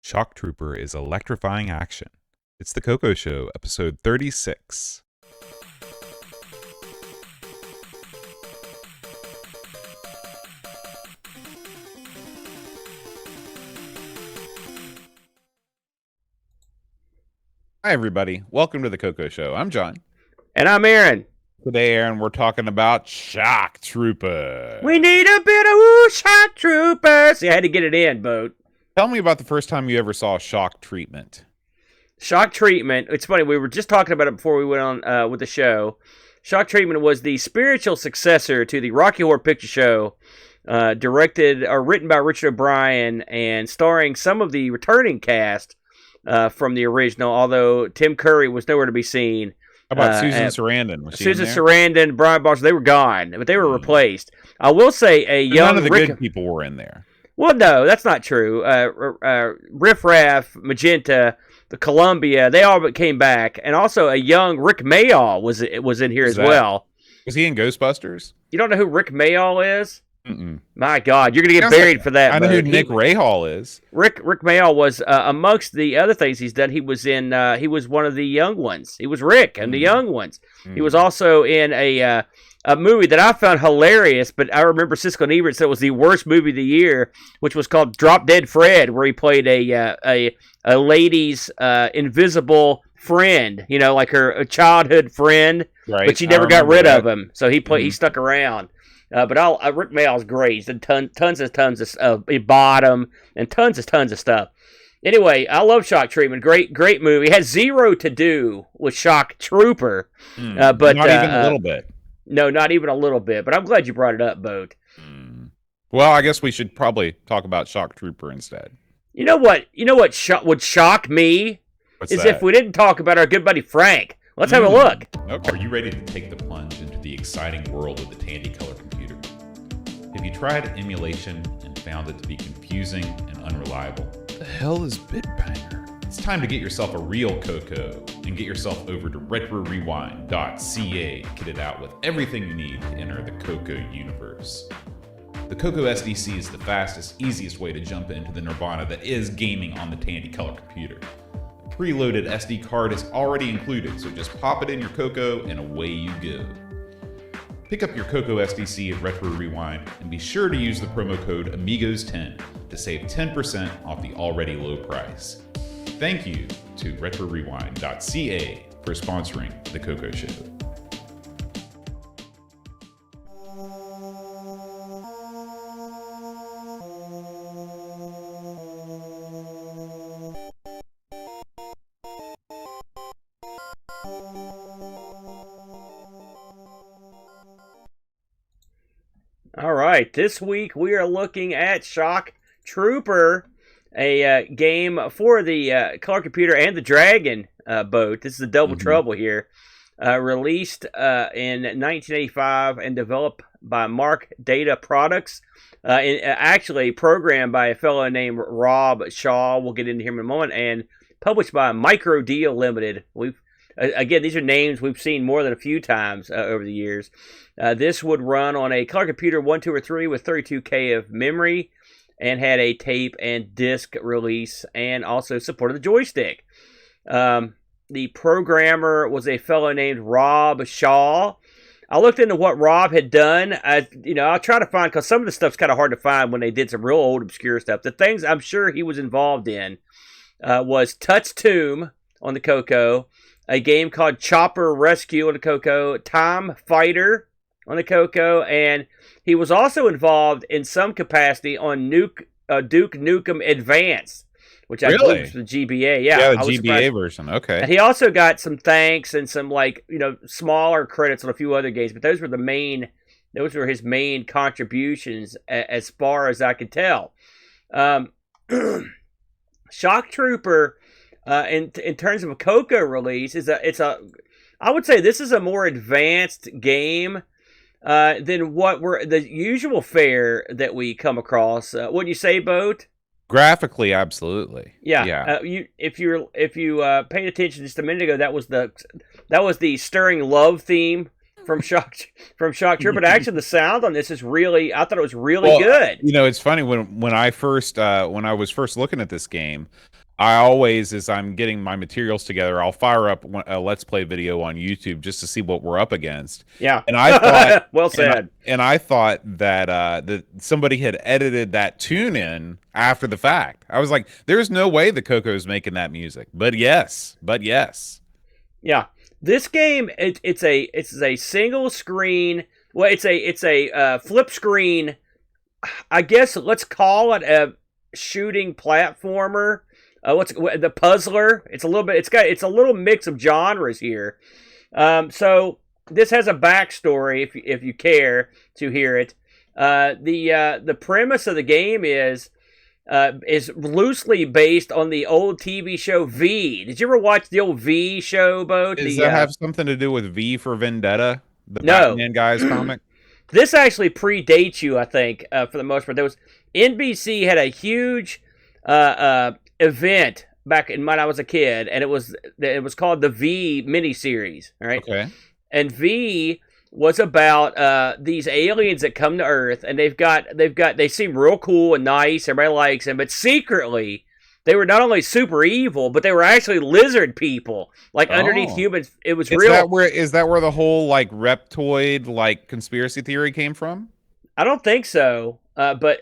Shock Trooper is electrifying action. It's the CoCo Show, episode 36. Hi, everybody. Welcome to the CoCo Show. I'm John. And I'm Aaron. Today, Aaron, we're talking about Shock Trooper. We need a bit of Shock Trooper. See, I had to get it in, Boat. Tell me about the first time you ever saw Shock Treatment. Shock Treatment. It's funny, we were just talking about it before we went on with the show. Shock Treatment was the spiritual successor to the Rocky Horror Picture Show, directed or written by Richard O'Brien and starring some of the returning cast from the original, although Tim Curry was nowhere to be seen. How about Susan Sarandon? Was she Susan Sarandon, Brian Boston, they were gone, but they were replaced. I will say a young... None of the good people were in there. Well, no, that's not true. Riff Raff, Magenta, the Columbia, they all came back. And also a young Rick Mayall was in here as well. Was he in Ghostbusters? You don't know who Rick Mayall is? Mm-mm. My God, you're going to get buried for that. I know who Nick Rahal is. Rick Mayall was, amongst the other things he's done, he was one of the young ones. He was Rick and the young ones. He was also in a movie that I found hilarious, but I remember Siskel and Ebert said it was the worst movie of the year, which was called Drop Dead Fred, where he played a lady's invisible friend, you know, like her childhood friend, right. But she never got rid of him, so he stuck around. But Rick Mayall's great. He's done tons of Bottom and tons of stuff. Anyway, I love Shock Treatment. Great movie. It has zero to do with Shock Trooper, but not even a little bit. No, not even a little bit. But I'm glad you brought it up, Boat. Well, I guess we should probably talk about Shock Trooper instead. You know what? Would shock me if we didn't talk about our good buddy Frank. Let's have a look. Okay. Are you ready to take the plunge into the exciting world of the Tandy Color Computer? Have you tried emulation and found it to be confusing and unreliable? The hell is Bitbanger? It's time to get yourself a real CoCo and get yourself over to RetroRewind.ca to get it out with everything you need to enter the CoCo universe. The CoCo SDC is the fastest, easiest way to jump into the nirvana that is gaming on the Tandy Color Computer. A preloaded SD card is already included, so just pop it in your CoCo and away you go. Pick up your CoCo SDC at RetroRewind and be sure to use the promo code AMIGOS10 to save 10% off the already low price. Thank you to RetroRewind.ca for sponsoring the CoCo Show. All right, this week we are looking at Shock Trooper, a game for the Color Computer and the Dragon boat. This is a double trouble here. Released in 1985 and developed by Mark Data Products. Actually programmed by a fellow named Rob Shaw. We'll get into him in a moment. And published by Micro Deal Limited. Again, these are names we've seen more than a few times over the years. This would run on a Color Computer 1, 2, or 3 with 32K of memory and had a tape and disc release and also supported the joystick. The programmer was a fellow named Rob Shaw. I looked into what Rob had done. I'll try to find, because some of the stuff's kind of hard to find when they did some real old obscure stuff. The things I'm sure he was involved in was Tut's Tomb on the CoCo, a game called Chopper Rescue on the CoCo, Time Fighter on the CoCo, and he was also involved in some capacity on Duke Nukem Advance, which I believe was the GBA. Yeah, the GBA version. Okay. And he also got some thanks and some smaller credits on a few other games, but those were his main contributions as far as I could tell. Shock Trooper, in terms of a CoCo release, I would say this is a more advanced game than what the usual fare that we come across. Wouldn't you say, Boat? Graphically, absolutely. Yeah. If you paid attention just a minute ago, that was the stirring love theme from Shock Trooper. But actually, the sound on this is really, I thought it was really good. You know, it's funny when I was first looking at this game, I always, as I'm getting my materials together, I'll fire up a Let's Play video on YouTube just to see what we're up against. Yeah, and I thought, well said. And I thought that that somebody had edited that tune in after the fact. I was like, "There's no way the CoCo's making that music," but yes. Yeah, this game it's a single screen. Well, it's a flip screen. I guess let's call it a shooting platformer. What's the puzzler? It's a little mix of genres here. So this has a backstory if you care to hear it. The premise of the game is loosely based on the old TV show V. Did you ever watch the old V show, Bo? Does that have something to do with V for Vendetta? The No. Batman guys comic? This actually predates you, I think, for the most part. There was NBC had a huge event back when I was a kid, and it was called the V miniseries. All right, okay. And V was about these aliens that come to Earth, and they seem real cool and nice. Everybody likes them, but secretly they were not only super evil, but they were actually lizard people, like underneath humans. It was real. Is that where the whole like reptoid like conspiracy theory came from? I don't think so, but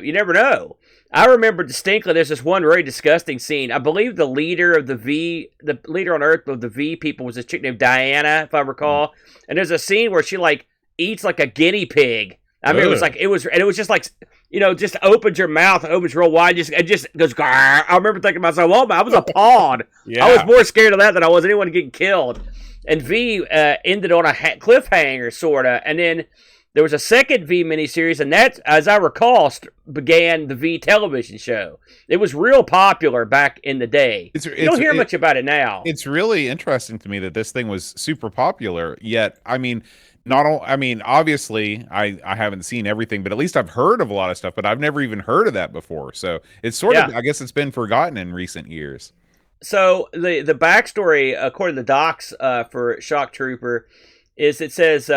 you never know. I remember distinctly there's this one very disgusting scene. I believe the leader on Earth of the V people was this chick named Diana, if I recall. And there's a scene where she like eats like a guinea pig. I mean, it was just like, you know, just opens your mouth, opens real wide, it just goes. Grrr. I remember thinking to myself, "Oh, I was appalled." Yeah. I was more scared of that than I was anyone getting killed. And V ended on a cliffhanger, sorta, and then there was a second V miniseries, and that, as I recall, began the V television show. It was real popular back in the day. You don't hear much about it now. It's really interesting to me that this thing was super popular, yet, I mean, obviously, I haven't seen everything, but at least I've heard of a lot of stuff, but I've never even heard of that before. So it's sort of, I guess it's been forgotten in recent years. So the backstory, according to the docs for Shock Trooper, is it says,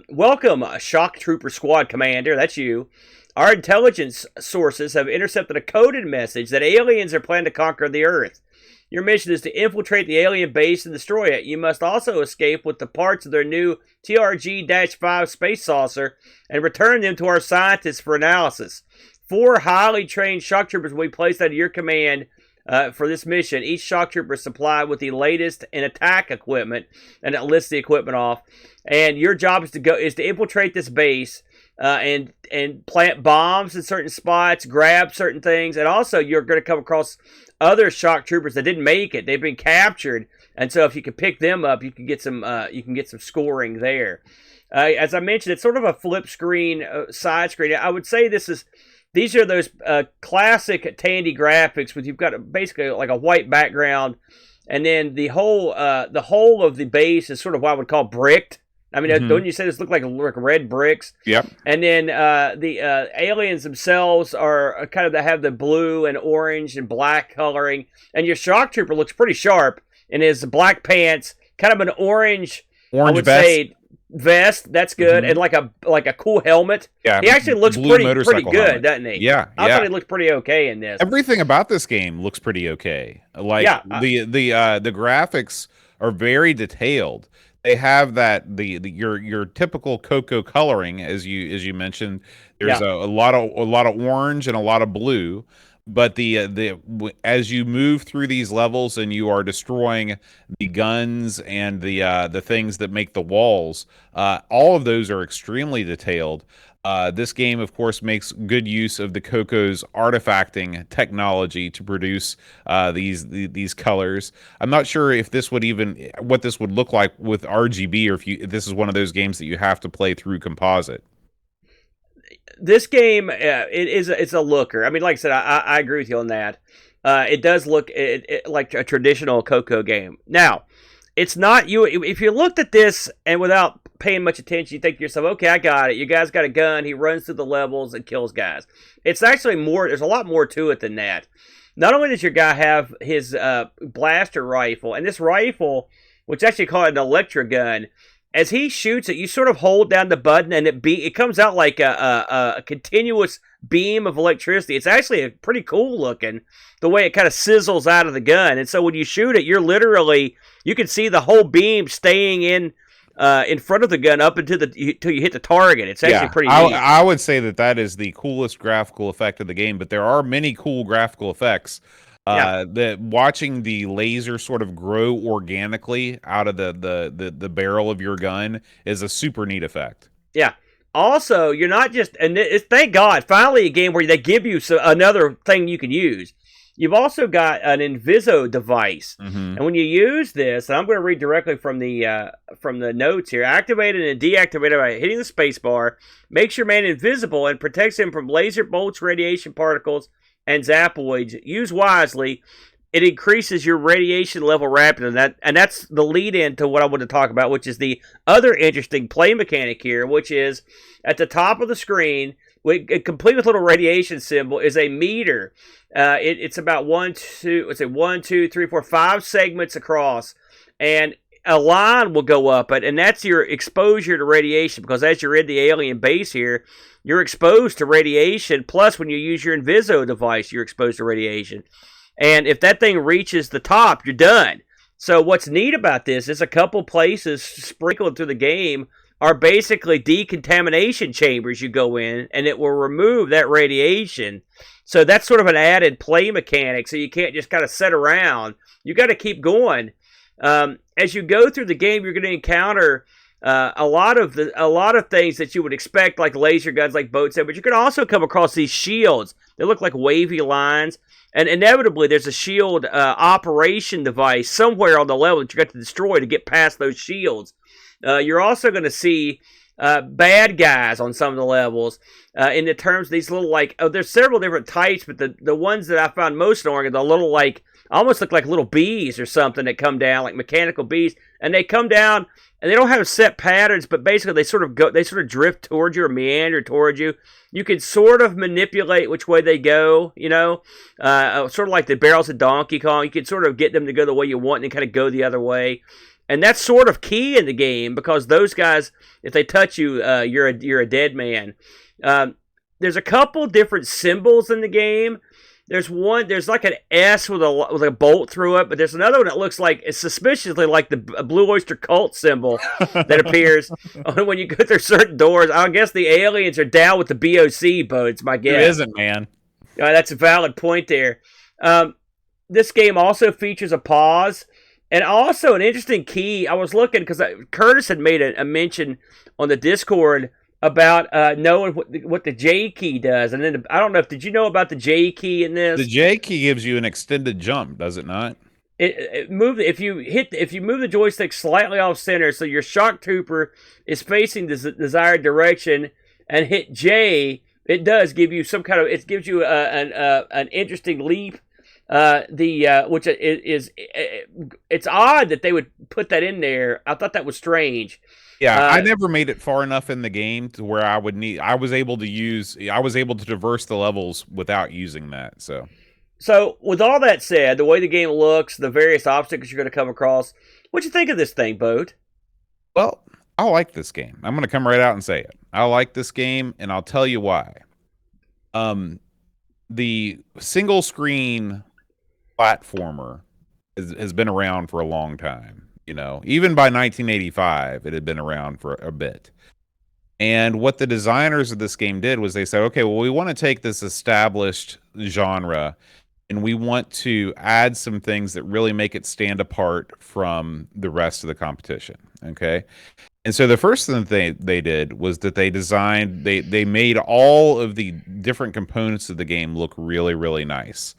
welcome, Shock Trooper Squad Commander, that's you. Our intelligence sources have intercepted a coded message that aliens are planning to conquer the Earth. Your mission is to infiltrate the alien base and destroy it. You must also escape with the parts of their new TRG-5 space saucer and return them to our scientists for analysis. 4 highly trained shock troopers will be placed under your command for this mission. Each shock trooper is supplied with the latest in attack equipment, and it lists the equipment off. And your job is to infiltrate this base and plant bombs in certain spots, grab certain things, and also you're going to come across other shock troopers that didn't make it. They've been captured, and so if you can pick them up, you can get some scoring there. As I mentioned, it's sort of a flip screen, side screen. I would say these are those classic Tandy graphics, with you've got basically like a white background, and then the whole of the base is sort of what I would call bricked. I mean, don't you say this look like red bricks? Yep. And then the aliens themselves are kind of, they have the blue and orange and black coloring, and your shock trooper looks pretty sharp in his black pants, kind of an orange I would vest. say vest. That's good, and like a cool helmet. Yeah, he actually looks pretty good, helmet. doesn't he? Yeah, I thought he looked pretty okay in this. Everything about this game looks pretty okay. Like the graphics are very detailed. They have your typical CoCo coloring, as you mentioned. There's a lot of orange and a lot of blue. But as you move through these levels and you are destroying the guns and the things that make the walls, all of those are extremely detailed. This game, of course, makes good use of the CoCo's artifacting technology to produce these colors. I'm not sure if this would what this would look like with RGB, or if this is one of those games that you have to play through composite. This game, it's a looker. I mean, like I said, I agree with you on that. It does look like a traditional CoCo game. Now, it's not you. If you looked at this and without paying much attention, you think to yourself, okay, I got it. You guys got a gun. He runs through the levels and kills guys. It's actually more. There's a lot more to it than that. Not only does your guy have his blaster rifle, and this rifle, which is actually called an electro gun, as he shoots it, you sort of hold down the button, and it comes out like a continuous beam of electricity. It's actually a pretty cool looking, the way it kind of sizzles out of the gun. And so when you shoot it, you can see the whole beam staying in front of the gun up until you hit the target. It's actually pretty neat. I would say that is the coolest graphical effect of the game, but there are many cool graphical effects. That watching the laser sort of grow organically out of the barrel of your gun is a super neat effect. Yeah. Also, you're not just, and thank God, finally a game where they give you another thing you can use. You've also got an Inviso device, and when you use this, and I'm going to read directly from the notes here. Activated and deactivated by hitting the spacebar, makes your man invisible and protects him from laser bolts, radiation particles, and zapoids. Used wisely, it increases your radiation level rapidly. And that's the lead-in to what I want to talk about, which is the other interesting play mechanic here, which is at the top of the screen, complete with a little radiation symbol, is a meter. It's about 5 segments across, and a line will go up it, and that's your exposure to radiation, because as you're in the alien base here, you're exposed to radiation, plus when you use your Inviso device, you're exposed to radiation. And if that thing reaches the top, you're done. So what's neat about this is a couple places sprinkled through the game are basically decontamination chambers you go in, and it will remove that radiation. So that's sort of an added play mechanic, so you can't just kind of sit around. You got to keep going. As you go through the game, you're going to encounter a lot of things that you would expect, like laser guns, like boats, but you're going to also come across these shields. They look like wavy lines, and inevitably there's a shield operation device somewhere on the level that you got to destroy to get past those shields. You're also going to see bad guys on some of the levels in the terms of these little, there's several different types, but the ones that I found most annoying are the little, almost look like little bees or something that come down, like mechanical bees, and they come down, and they don't have set patterns, but basically they sort of drift towards you or meander towards you. You can sort of manipulate which way they go, sort of like the barrels of Donkey Kong. You can sort of get them to go the way you want and kind of go the other way. And that's sort of key in the game, because those guys, if they touch you, you're a dead man. There's a couple different symbols in the game. There's like an S with a bolt through it, but there's another one that looks like, it's suspiciously like the Blue Oyster Cult symbol that appears when you go through certain doors. I guess the aliens are down with the BOC boats, my guess. It isn't, man. That's a valid point there. This game also features a pause, and also an interesting key. I was looking, because Curtis had made a mention on the Discord about knowing what the J key does, and then I don't know did you know about the J key in this? The J key gives you an extended jump, does it not? If you move the joystick slightly off center, so your shock trooper is facing the desired direction, and hit J, it does give you it gives you an interesting leap. Which is it's odd that they would put that in there. I thought that was strange. Yeah, I never made it far enough in the game to where I was able to traverse the levels without using that. So with all that said, the way the game looks, the various obstacles you're going to come across, what you think of this thing, Boat? Well, I like this game. I'm going to come right out and say it. I like this game, and I'll tell you why. The single screen platformer has been around for a long time. Even by 1985, it had been around for a bit. And what the designers of this game did was they said, okay, well, we want to take this established genre and we want to add some things that really make it stand apart from the rest of the competition. Okay. And so the first thing they did was that they made all of the different components of the game look really, really nice.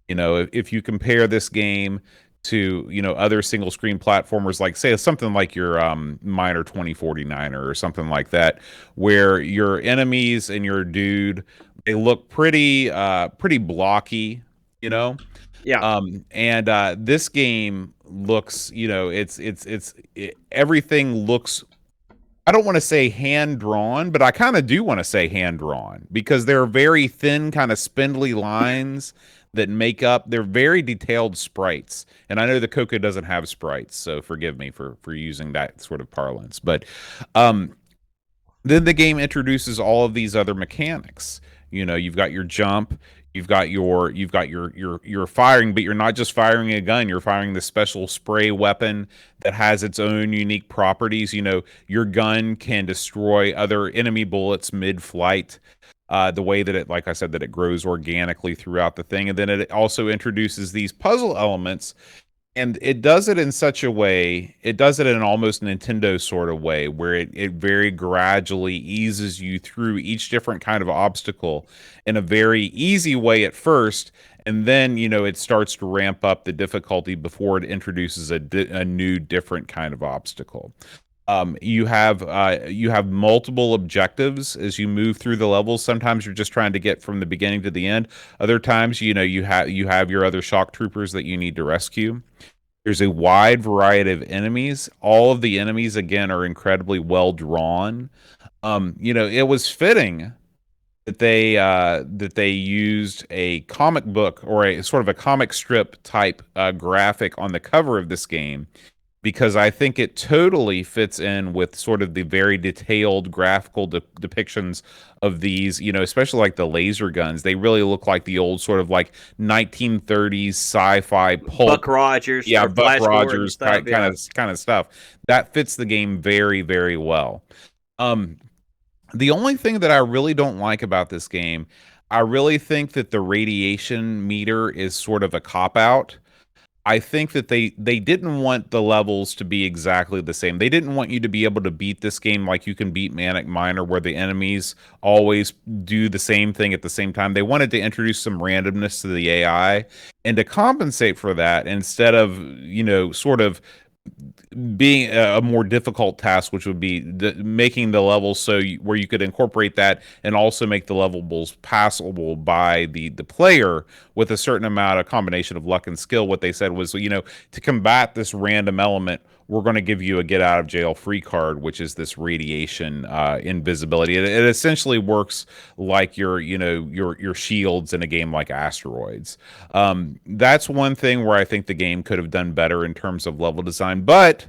If you compare this game to other single screen platformers, like say something like your Miner 2049er or something like that, where your enemies and your dude, they look pretty blocky, Yeah. And this game looks, everything looks, I don't want to say hand drawn, but I kind of do want to say hand drawn, because there are very thin, kind of spindly lines that make up. They're very detailed sprites, and I know the CoCo doesn't have sprites, so forgive me for using that sort of parlance. But then the game introduces all of these other mechanics. You've got your jump, you've got your firing, but you're not just firing a gun. You're firing the special spray weapon that has its own unique properties. Your gun can destroy other enemy bullets mid-flight. The way that it, like I said, that it grows organically throughout the thing. And then it also introduces these puzzle elements, and it does it in such a way, it does it in almost Nintendo sort of way, where it very gradually eases you through each different kind of obstacle in a very easy way at first. And then, it starts to ramp up the difficulty before it introduces a new, different kind of obstacle. You have multiple objectives as you move through the levels. Sometimes you're just trying to get from the beginning to the end. Other times, you have your other shock troopers that you need to rescue. There's a wide variety of enemies. All of the enemies, again, are incredibly well drawn. It was fitting that they used a comic book or a sort of a comic strip type graphic on the cover of this game, because I think it totally fits in with sort of the very detailed graphical depictions of these, especially like the laser guns. They really look like the old sort of like 1930s sci-fi pulp. Buck Rogers. Yeah, Buck Rogers stuff, kind of stuff. That fits the game very, very well. The only thing that I really don't like about this game, I really think that the radiation meter is sort of a cop-out. I think that they didn't want the levels to be exactly the same. They didn't want you to be able to beat this game like you can beat Manic Miner, where the enemies always do the same thing at the same time. They wanted to introduce some randomness to the AI, and to compensate for that, instead of, sort of being a more difficult task, which would be making the levels where you could incorporate that and also make the levels passable by the player with a certain amount of combination of luck and skill. What they said was, to combat this random element, we're going to give you a get out of jail free card, which is this radiation invisibility. It essentially works like your shields in a game like Asteroids. That's one thing where I think the game could have done better in terms of level design. But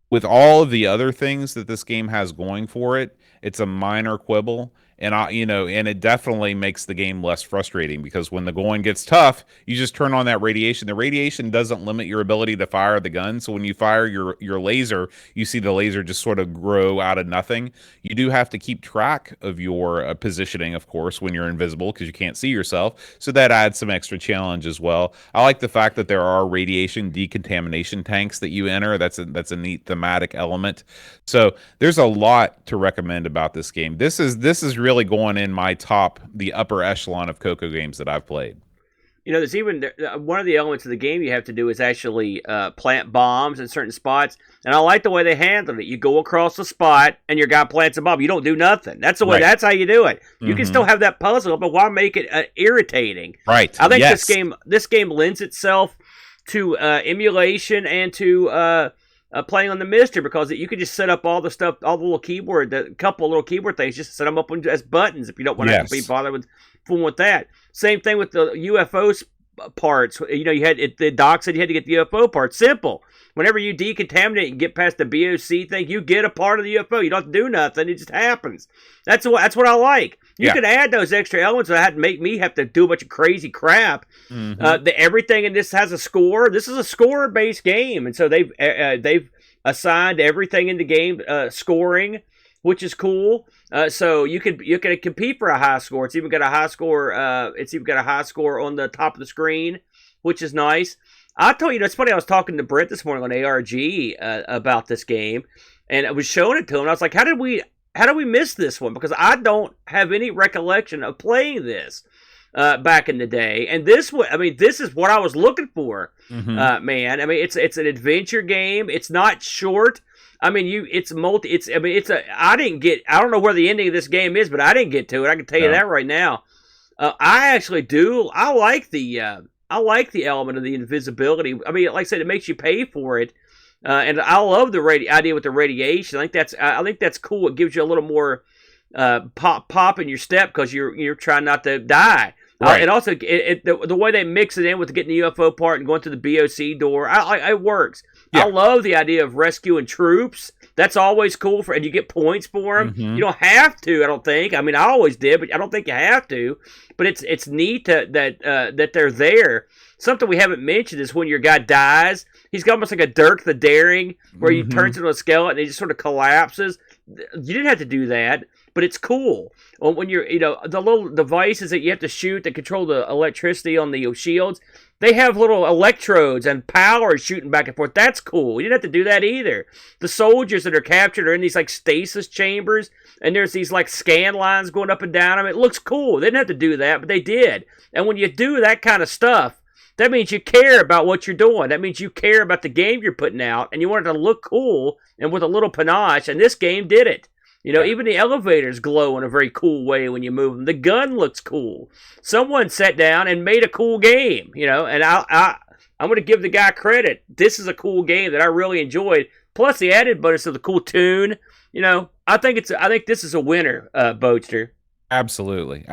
with all of the other things that this game has going for it, it's a minor quibble. And and it definitely makes the game less frustrating, because when the going gets tough, you just turn on that radiation. The radiation doesn't limit your ability to fire the gun. So when you fire your laser, you see the laser just sort of grow out of nothing. You do have to keep track of your positioning, of course, when you're invisible, because you can't see yourself. So that adds some extra challenge as well. I like the fact that there are radiation decontamination tanks that you enter. That's a neat thematic element. So there's a lot to recommend about this game. This is really going in the upper echelon of CoCo games that I've played. There's even one of the elements of the game you have to do is actually plant bombs in certain spots, and I like the way they handled it. You go across the spot, and your guy plants a bomb. You don't do nothing. That's the way. Right. That's how you do it. You can still have that puzzle, but why make it irritating? Right. I think this game lends itself to emulation and to playing on the Mister, because you can just set up all the stuff, all the little keyboard, the couple little keyboard things, just set them up as buttons if you don't want to be bothered with fooling with that. Same thing with the UFO parts. The doc said you had to get the UFO parts. Simple. Whenever you decontaminate and get past the BOC thing, you get a part of the UFO. You don't have to do nothing. It just happens. That's what I like. You could add those extra elements that make me have to do a bunch of crazy crap. Everything in this has a score. This is a score-based game, and so they've assigned everything in the game scoring, which is cool. So you can compete for a high score. It's even got a high score. On the top of the screen, which is nice. I told you, it's funny. I was talking to Brent this morning on ARG about this game, and I was showing it to him. And I was like, "How did we miss this one?" Because I don't have any recollection of playing this back in the day. And this is what I was looking for, man. I mean, it's an adventure game. It's not short. I mean, I don't know where the ending of this game is, but I didn't get to it. I can tell you that right now. I actually do. I like the element of the invisibility. I mean, like I said, it makes you pay for it. And I love the idea with the radiation. I think that's cool. It gives you a little more pop in your step, because you're trying not to die. Right. And also, the way they mix it in with getting the UFO part and going through the BOC door, it works. Yeah. I love the idea of rescuing troops. That's always cool and you get points for them. Mhm. You don't have to, I don't think. I mean, I always did, but I don't think you have to. But it's neat that they're there. Something we haven't mentioned is when your guy dies, he's got almost like a Dirk the Daring, where he turns into a skeleton and he just sort of collapses. You didn't have to do that, but it's cool. When you're, the little devices that you have to shoot that control the electricity on the shields, they have little electrodes and power shooting back and forth. That's cool. You didn't have to do that either. The soldiers that are captured are in these like stasis chambers, and there's these like scan lines going up and down them. It looks cool. They didn't have to do that, but they did. And when you do that kind of stuff, that means you care about what you're doing. That means you care about the game you're putting out, and you want it to look cool and with a little panache, and this game did it. Even the elevators glow in a very cool way when you move them. The gun looks cool. Someone sat down and made a cool game, and I'm going to give the guy credit. This is a cool game that I really enjoyed. Plus the added bonus of the cool tune. I think this is a winner, Boatster. Absolutely.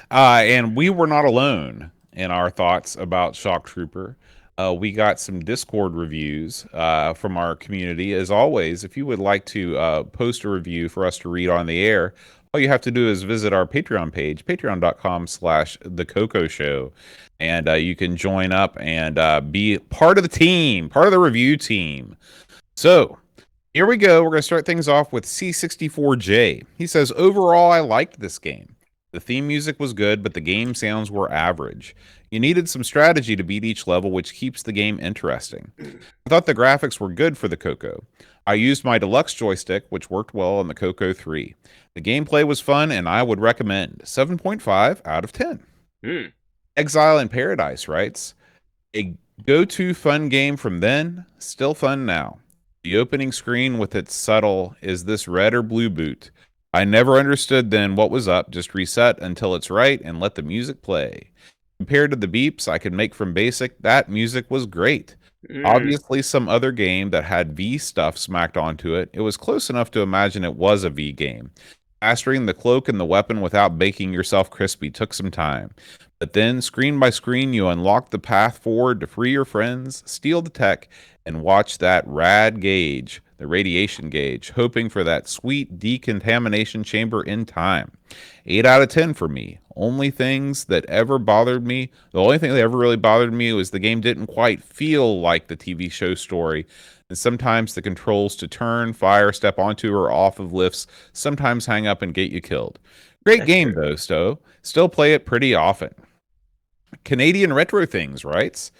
And we were not alone in our thoughts about Shock Trooper. We got some Discord reviews from our community. As always, if you would like to post a review for us to read on the air, all you have to do is visit our Patreon page, patreon.com/the Show. And you can join up and be part of the team, part of the review team. So here we go. We're going to start things off with C64J. He says, overall, I liked this game. The theme music was good, but the game sounds were average. You needed some strategy to beat each level, which keeps the game interesting. I thought the graphics were good for the CoCo. I used my deluxe joystick, which worked well on the CoCo 3. The gameplay was fun, and I would recommend 7.5 out of 10. Exile in Paradise writes, a go-to fun game from then, still fun now. The opening screen with its subtle, is this red or blue boot? I never understood then what was up, just reset until it's right and let the music play. Compared to the beeps I could make from BASIC, that music was great. Obviously some other game that had V stuff smacked onto it. It was close enough to imagine it was a V game. Mastering the cloak and the weapon without baking yourself crispy took some time. But then, screen by screen, you unlock the path forward to free your friends, steal the tech, and watch that rad gauge, the radiation gauge, hoping for that sweet decontamination chamber in time. 8 out of 10 for me. The only thing that ever really bothered me was the game didn't quite feel like the TV show story. And sometimes the controls to turn, fire, step onto, or off of lifts sometimes hang up and get you killed. Great game, though, Stowe. Still play it pretty often. Canadian Retro Things writes,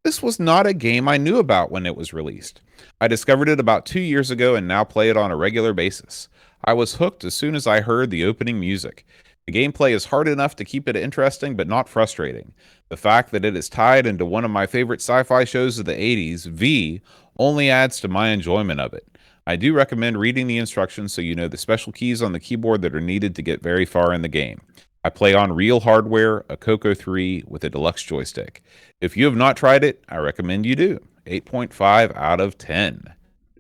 this was not a game I knew about when it was released. I discovered it about 2 years ago and now play it on a regular basis. I was hooked as soon as I heard the opening music. The gameplay is hard enough to keep it interesting but not frustrating. The fact that it is tied into one of my favorite sci-fi shows of the 80s, V, only adds to my enjoyment of it. I do recommend reading the instructions so you know the special keys on the keyboard that are needed to get very far in the game. I play on real hardware, a CoCo 3 with a deluxe joystick. If you have not tried it, I recommend you do. 8.5 out of 10.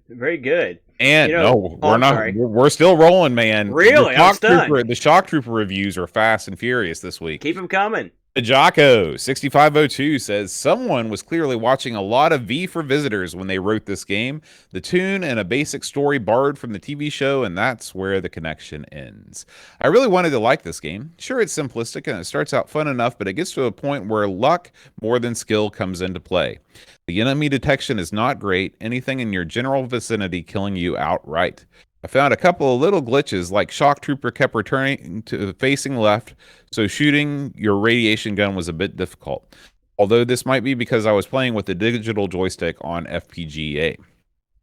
Very good. And we're not. Sorry. We're still rolling, man. Really? The Shock Trooper reviews are fast and furious this week. Keep them coming. Jocko 6502 says someone was clearly watching a lot of V for Visitors when they wrote this game. The tune and a basic story borrowed from the TV show, and that's where the connection ends. I really wanted to like this game. Sure, it's simplistic and it starts out fun enough, but it gets to a point where luck more than skill comes into play. The enemy detection is not great, anything in your general vicinity killing you outright. I found a couple of little glitches, like Shock Trooper kept returning to facing left, so shooting your radiation gun was a bit difficult. Although this might be because I was playing with the digital joystick on FPGA.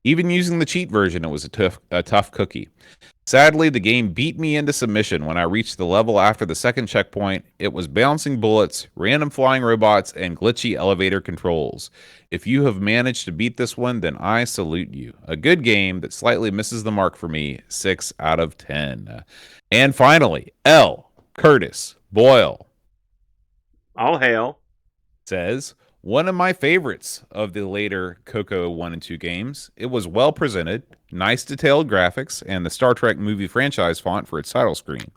Even using the cheat version, it was a tough cookie. Sadly, the game beat me into submission when I reached the level after the second checkpoint. It was bouncing bullets, random flying robots, and glitchy elevator controls. If you have managed to beat this one, then I salute you. A good game that slightly misses the mark for me, 6 out of 10. And finally, L. Curtis Boyle. All hail. Says, one of my favorites of the later CoCo 1 and 2 games. It was well presented, nice detailed graphics, and the Star Trek movie franchise font for its title screen.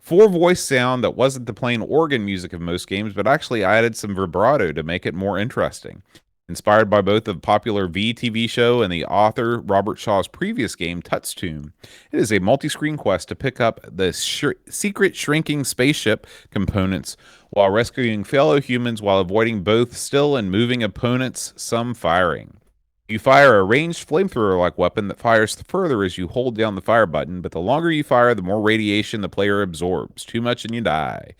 Full voice sound that wasn't the plain organ music of most games, but actually added some vibrato to make it more interesting. Inspired by both the popular V TV show and the author Robert Shaw's previous game, Tut's Tomb, it is a multi-screen quest to pick up the secret shrinking spaceship components while rescuing fellow humans while avoiding both still and moving opponents, some firing. You fire a ranged flamethrower-like weapon that fires further as you hold down the fire button, but the longer you fire, the more radiation the player absorbs. Too much and you die.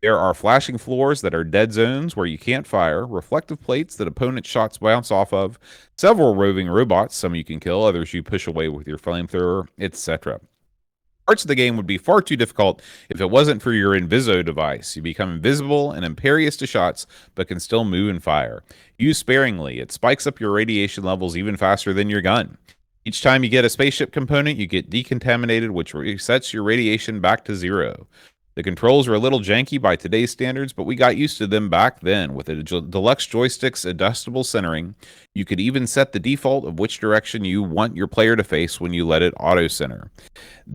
There are flashing floors that are dead zones where you can't fire, reflective plates that opponent shots bounce off of, several roving robots, some you can kill, others you push away with your flamethrower, etc. Parts of the game would be far too difficult if it wasn't for your Inviso device. You become invisible and impervious to shots, but can still move and fire. Use sparingly. It spikes up your radiation levels even faster than your gun. Each time you get a spaceship component, you get decontaminated, which resets your radiation back to 0. The controls are a little janky by today's standards, but we got used to them back then. With the deluxe joystick's adjustable centering, you could even set the default of which direction you want your player to face when you let it auto-center.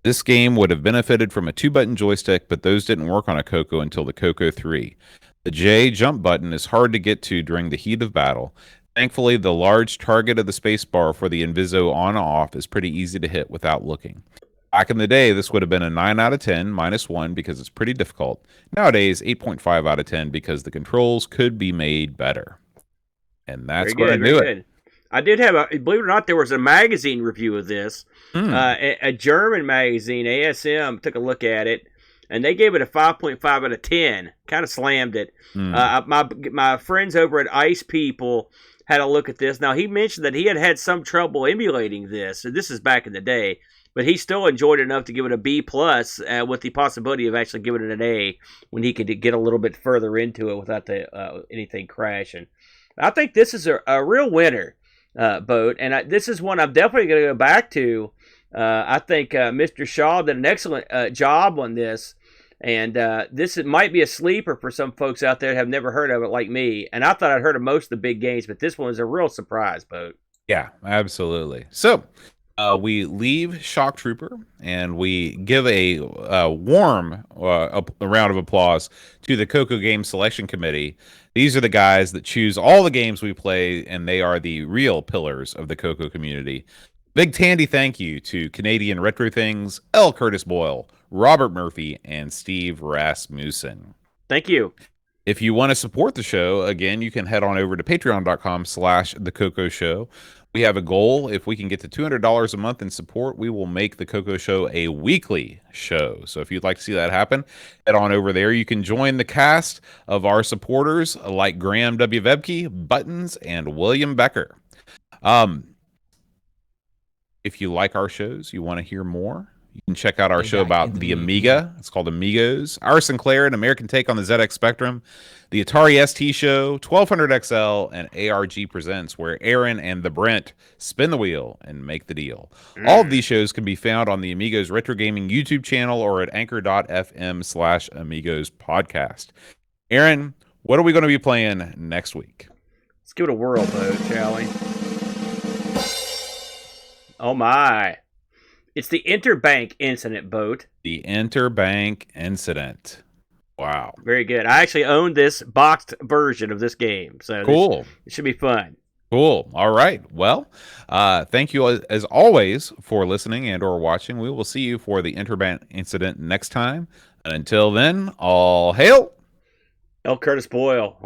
This game would have benefited from a 2-button joystick, but those didn't work on a CoCo until the CoCo 3. The J jump button is hard to get to during the heat of battle. Thankfully, the large target of the spacebar for the Inviso on-off is pretty easy to hit without looking. Back in the day, this would have been a 9 out of 10, -1 because it's pretty difficult. Nowadays, 8.5 out of 10 because the controls could be made better. And that's going to do it. I did have believe it or not, there was a magazine review of this. A German magazine, ASM, took a look at it, and they gave it a 5.5 out of 10. Kind of slammed it. My friends over at Ice People had a look at this. Now, he mentioned that he had some trouble emulating this. So this is back in the day. But he still enjoyed it enough to give it a B+, with the possibility of actually giving it an A when he could get a little bit further into it without anything crashing. I think this is a real winner, Boat, and this is one I'm definitely going to go back to. I think Mr. Shaw did an excellent job on this, and this might be a sleeper for some folks out there that have never heard of it like me. And I thought I'd heard of most of the big games, but this one was a real surprise, Boat. Yeah, absolutely. So we leave Shock Trooper and we give a warm a round of applause to the CoCo Game Selection Committee. These are the guys that choose all the games we play, and they are the real pillars of the CoCo community. Big Tandy thank you to Canadian Retro Things, L. Curtis Boyle, Robert Murphy, and Steve Rasmussen. Thank you. If you want to support the show, again, you can head on over to patreon.com/the CoCo Show. We have a goal. If we can get to $200 a month in support, we will make the CoCo Show a weekly show. So if you'd like to see that happen, head on over there. You can join the cast of our supporters like Graham W. Vebke, Buttons, and William Becker. If you like our shows, you want to hear more, you can check out our show about the Amiga. It's called Amigos. Our Sinclair, an American take on the ZX Spectrum. The Atari ST Show, 1200XL, and ARG Presents, where Aaron and the Brent spin the wheel and make the deal. All of these shows can be found on the Amigos Retro Gaming YouTube channel or at anchor.fm/Amigos podcast. Aaron, what are we going to be playing next week? Let's give it a whirl, Bo, shall we? Oh, my. It's the Interbank Incident, Boat. The Interbank Incident. Wow. Very good. I actually own this boxed version of this game. So cool. It should be fun. Cool. All right. Well, thank you as always for listening and or watching. We will see you for the Interbank Incident next time. And until then, all hail L. Curtis Boyle.